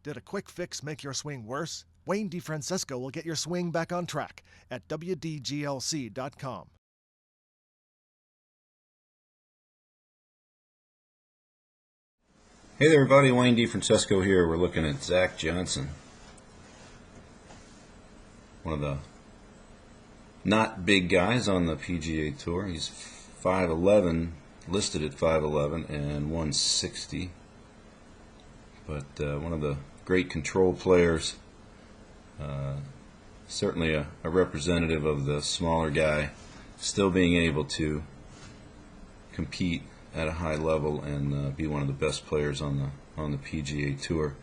Did a quick fix make your swing worse? Wayne Defrancesco will get your swing back on track at wdglc.com. Hey there everybody, Wayne Defrancesco here. We're looking at Zach Johnson. One of the not big guys on the PGA Tour. He's 5'11", listed at 5'11", and 160. But one of the great control players. Certainly a representative of the smaller guy, still being able to compete at a high level and be one of the best players on the PGA Tour.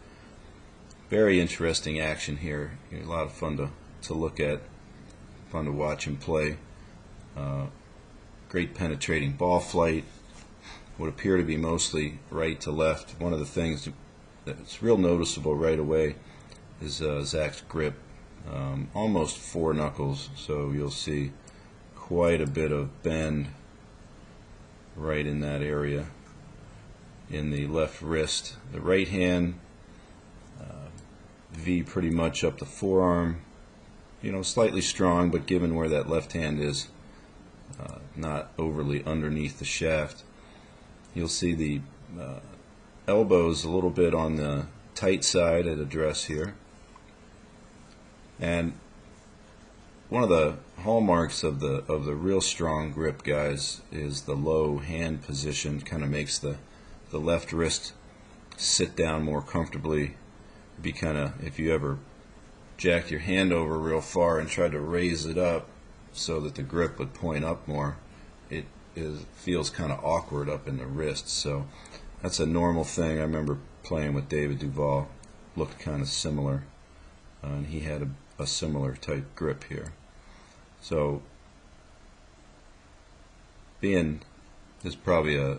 Very interesting action here. A lot of fun to look at, fun to watch him play. Great penetrating ball flight. Would appear to be mostly right to left. One of the things that's real noticeable right away is Zach's grip. Almost 4 knuckles, so you'll see quite a bit of bend right in that area in the left wrist. The right hand V pretty much up the forearm, slightly strong, but given where that left hand is, not overly underneath the shaft. You'll see the elbows a little bit on the tight side at address here. And one of the hallmarks of the real strong grip guys is the low hand position. Kind of makes the left wrist sit down more comfortably. Be kind of, if you ever jacked your hand over real far and tried to raise it up so that the grip would point up more, it feels kind of awkward up in the wrist. So that's a normal thing. I remember playing with David Duval, looked kind of similar, and he had a similar type grip here. So being there's probably a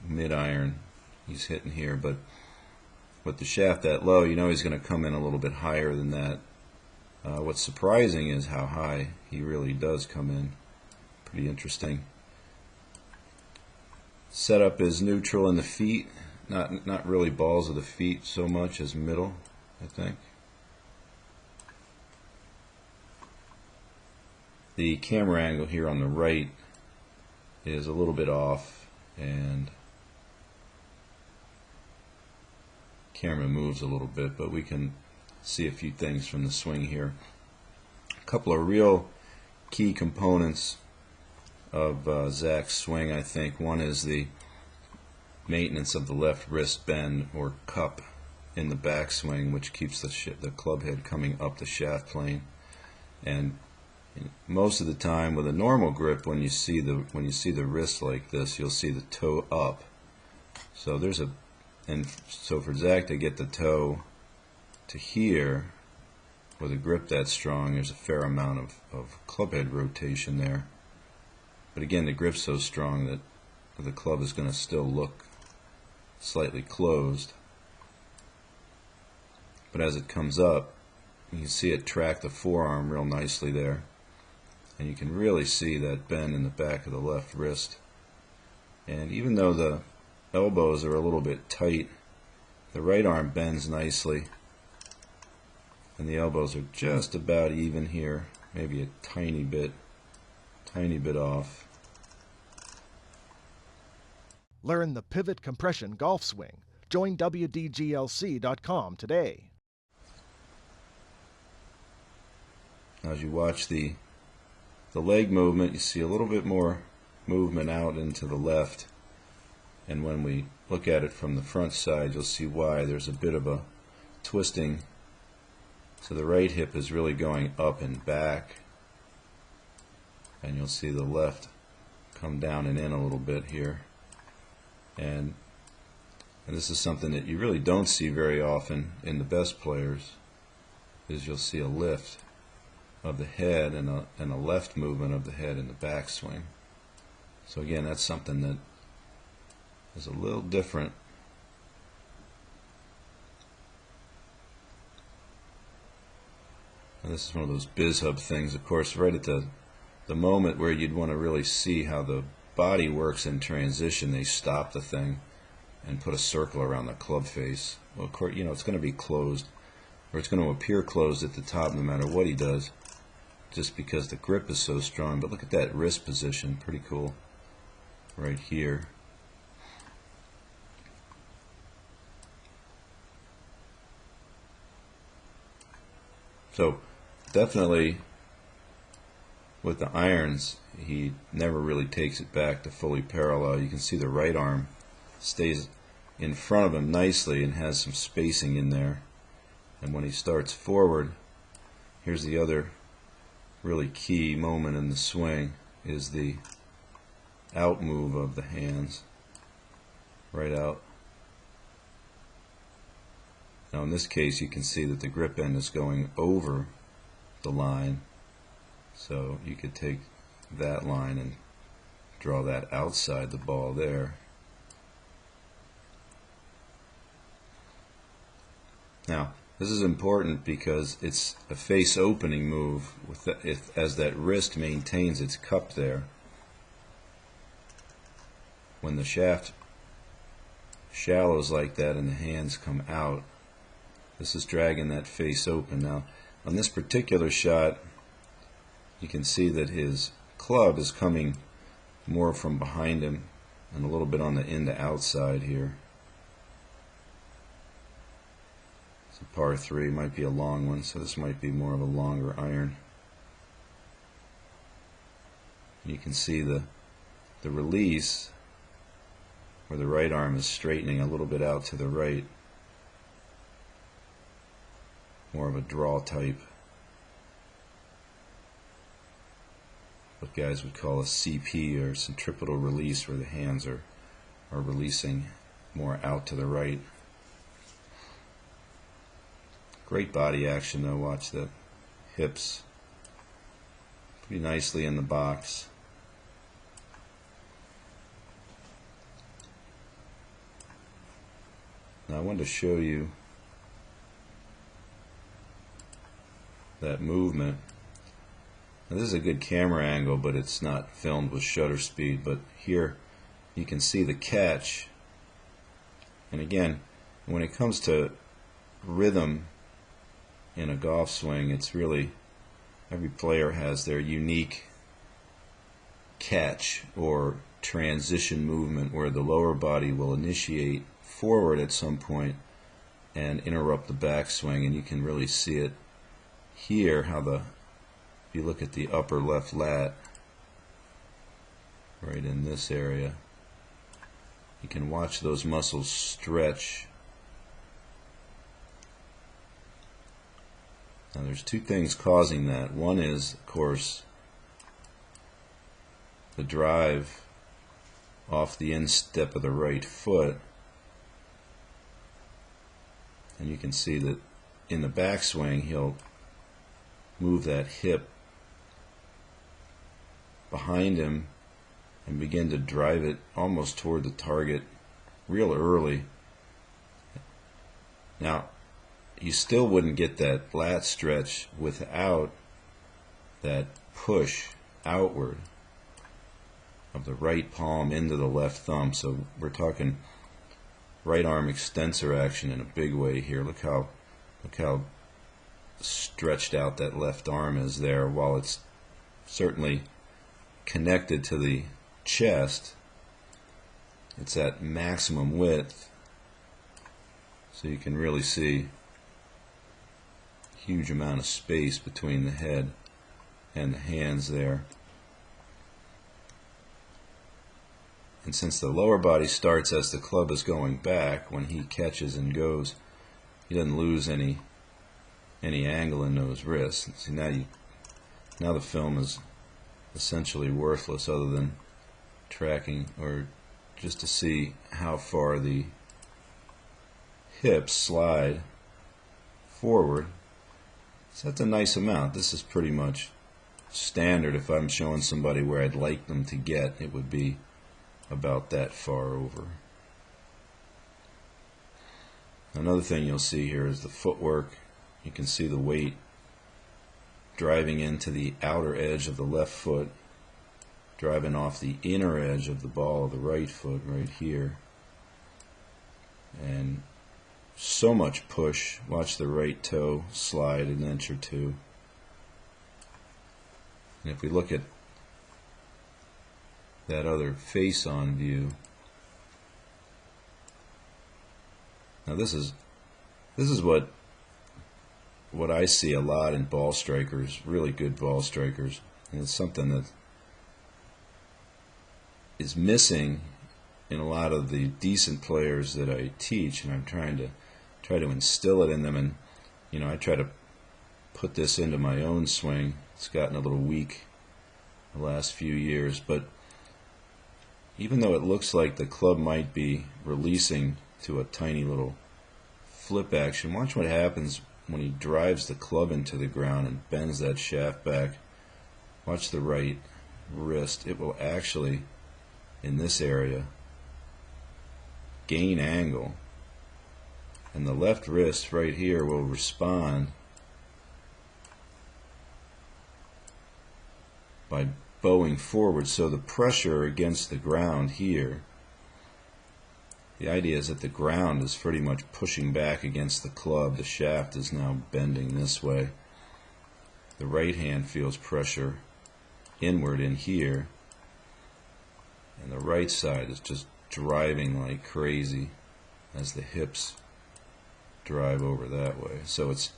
mid-iron he's hitting here, but with the shaft that low, he's going to come in a little bit higher than that. What's surprising is how high he really does come in. Pretty interesting. Setup is neutral in the feet, not really balls of the feet so much as middle, I think. The camera angle here on the right is a little bit off, and camera moves a little bit, but we can see a few things from the swing here. A couple of real key components of Zach's swing, I think. One is the maintenance of the left wrist bend or cup in the backswing, which keeps the club head coming up the shaft plane. And most of the time with a normal grip, when you see the wrist like this, you'll see the toe up. So so for Zach to get the toe to here with a grip that strong, there's a fair amount of club head rotation there. But again, the grip's so strong that the club is going to still look slightly closed. But as it comes up, you can see it track the forearm real nicely there. And you can really see that bend in the back of the left wrist. And even though the elbows are a little bit tight, the right arm bends nicely. And the elbows are just about even here, maybe a tiny bit off. Learn the pivot compression golf swing. Join wdglc.com today. As you watch the leg movement, you see a little bit more movement out into the left, and when we look at it from the front side, you'll see why. There's a bit of a twisting, so the right hip is really going up and back, and you'll see the left come down and in a little bit here. And this is something that you really don't see very often in the best players, is you'll see a lift of the head and a left movement of the head in the backswing. So again, that's something that is a little different. And this is one of those biz hub things, of course, right at the moment where you'd want to really see how the body works in transition, they stop the thing and put a circle around the club face. Well, of course, you know, it's going to be closed, or it's going to appear closed at the top no matter what he does, just because the grip is so strong. But look at that wrist position, pretty cool right here. So definitely with the irons, he never really takes it back to fully parallel. You can see the right arm stays in front of him nicely and has some spacing in there. And when he starts forward, here's the other really key moment in the swing, is the out move of the hands, right out. Now in this case you can see that the grip end is going over the line, so you could take that line and draw that outside the ball there. Now this is important because it's a face opening move with as that wrist maintains its cup there. When the shaft shallows like that and the hands come out, this is dragging that face open. Now on this particular shot you can see that his club is coming more from behind him and a little bit on the in to outside here. It's a par 3, might be a long one, so this might be more of a longer iron. You can see the release where the right arm is straightening a little bit out to the right. More of a draw type. What guys would call a CP, or centripetal release, where the hands are releasing more out to the right. Great body action though. Watch the hips pretty nicely in the box. Now I wanted to show you that movement. Now this is a good camera angle, but it's not filmed with shutter speed. But here you can see the catch. And again, when it comes to rhythm in a golf swing, it's really, every player has their unique catch or transition movement where the lower body will initiate forward at some point and interrupt the backswing. And you can really see it here, how if you look at the upper left lat right in this area, you can watch those muscles stretch. Now there's two things causing that. One is, of course, the drive off the instep of the right foot, and you can see that in the backswing he'll move that hip behind him and begin to drive it almost toward the target real early. Now you still wouldn't get that lat stretch without that push outward of the right palm into the left thumb. So we're talking right arm extensor action in a big way here. Look how stretched out that left arm is there. While it's certainly connected to the chest, it's at maximum width, so you can really see a huge amount of space between the head and the hands there. And since the lower body starts as the club is going back, when he catches and goes, he doesn't lose any angle in those wrists. See, now the film is essentially worthless, other than tracking or just to see how far the hips slide forward. So that's a nice amount. This is pretty much standard. If I'm showing somebody where I'd like them to get, it would be about that far over. Another thing you'll see here is the footwork. You can see the weight driving into the outer edge of the left foot, driving off the inner edge of the ball of the right foot right here. and so much push. Watch the right toe slide an inch or two. And if we look at that other face-on view, now this is what I see a lot in ball strikers, really good ball strikers, and it's something that is missing in a lot of the decent players that I teach, and I'm trying to instill it in them. And I try to put this into my own swing. It's gotten a little weak the last few years, but even though it looks like the club might be releasing to a tiny little flip action, watch what happens when he drives the club into the ground and bends that shaft back. Watch the right wrist. It will actually, in this area, gain angle, and the left wrist right here will respond by bowing forward. So the pressure against the ground here, the idea is that the ground is pretty much pushing back against the club. The shaft is now bending this way. The right hand feels pressure inward in here, and the right side is just driving like crazy as the hips drive over that way. So it's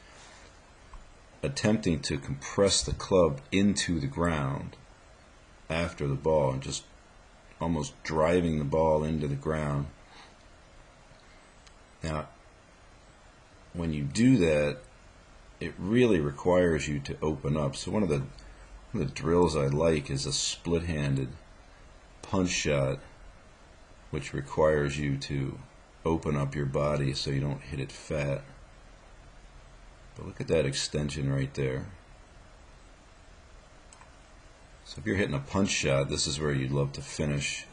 attempting to compress the club into the ground after the ball and just almost driving the ball into the ground. Now, when you do that, it really requires you to open up. So one of the drills I like is a split-handed punch shot, which requires you to open up your body so you don't hit it fat. But look at that extension right there. So if you're hitting a punch shot, this is where you'd love to finish.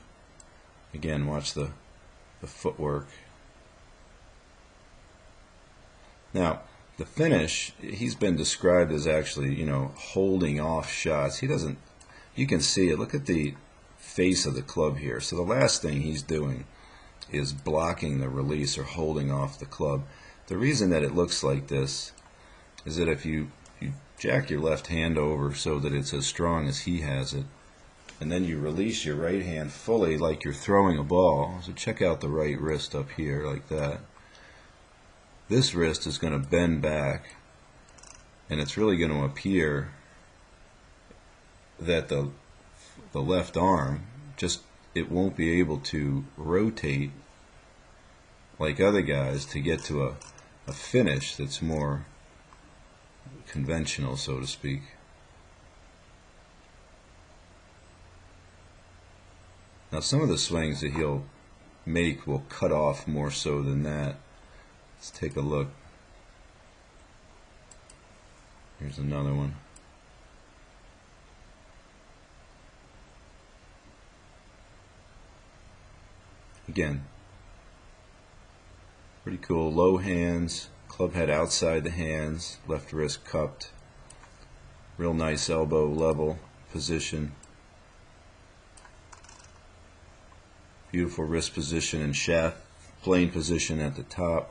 Again, watch the footwork. Now, the finish, he's been described as actually, holding off shots. He doesn't, you can see it. Look at the face of the club here. So the last thing he's doing is blocking the release or holding off the club. The reason that it looks like this is that if you jack your left hand over so that it's as strong as he has it, and then you release your right hand fully like you're throwing a ball. So check out the right wrist up here like that. This wrist is going to bend back, and it's really going to appear that the left arm it won't be able to rotate like other guys to get to a finish that's more conventional, so to speak. Now, some of the swings that he'll make will cut off more so than that. Let's take a look. Here's another one. Again, pretty cool. Low hands, club head outside the hands, left wrist cupped. Real nice elbow level position. Beautiful wrist position and shaft plane position at the top.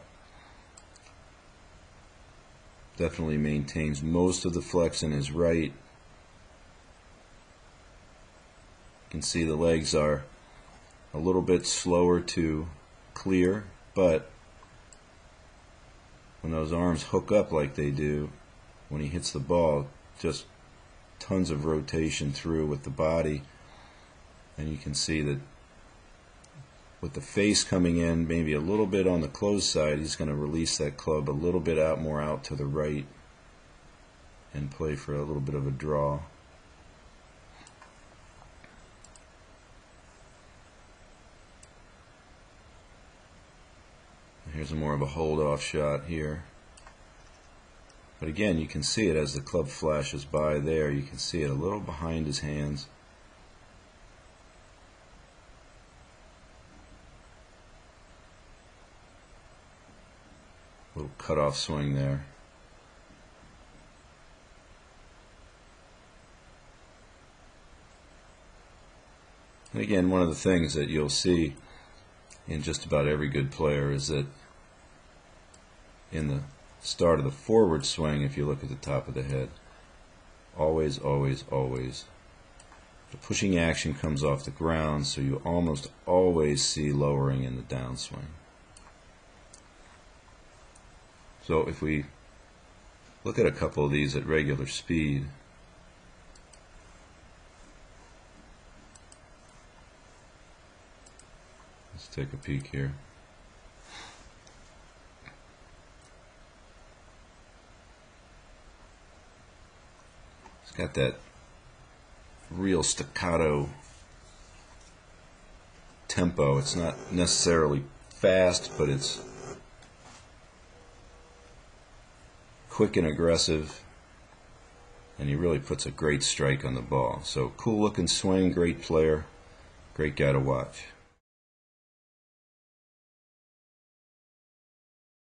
Definitely maintains most of the flex in his right. You can see the legs are a little bit slower to clear, but when those arms hook up like they do, when he hits the ball, just tons of rotation through with the body. And you can see that with the face coming in maybe a little bit on the closed side, he's going to release that club a little bit more out to the right and play for a little bit of a draw. Here's more of a hold-off shot here. But again, you can see it as the club flashes by there. You can see it a little behind his hands. Little cut-off swing there. And again, one of the things that you'll see in just about every good player is that in the start of the forward swing, if you look at the top of the head, always, always, always, the pushing action comes off the ground, so you almost always see lowering in the downswing. So if we look at a couple of these at regular speed, let's take a peek here. It's got that real staccato tempo. It's not necessarily fast, but it's quick and aggressive, and he really puts a great strike on the ball. So cool looking swing, great player, great guy to watch.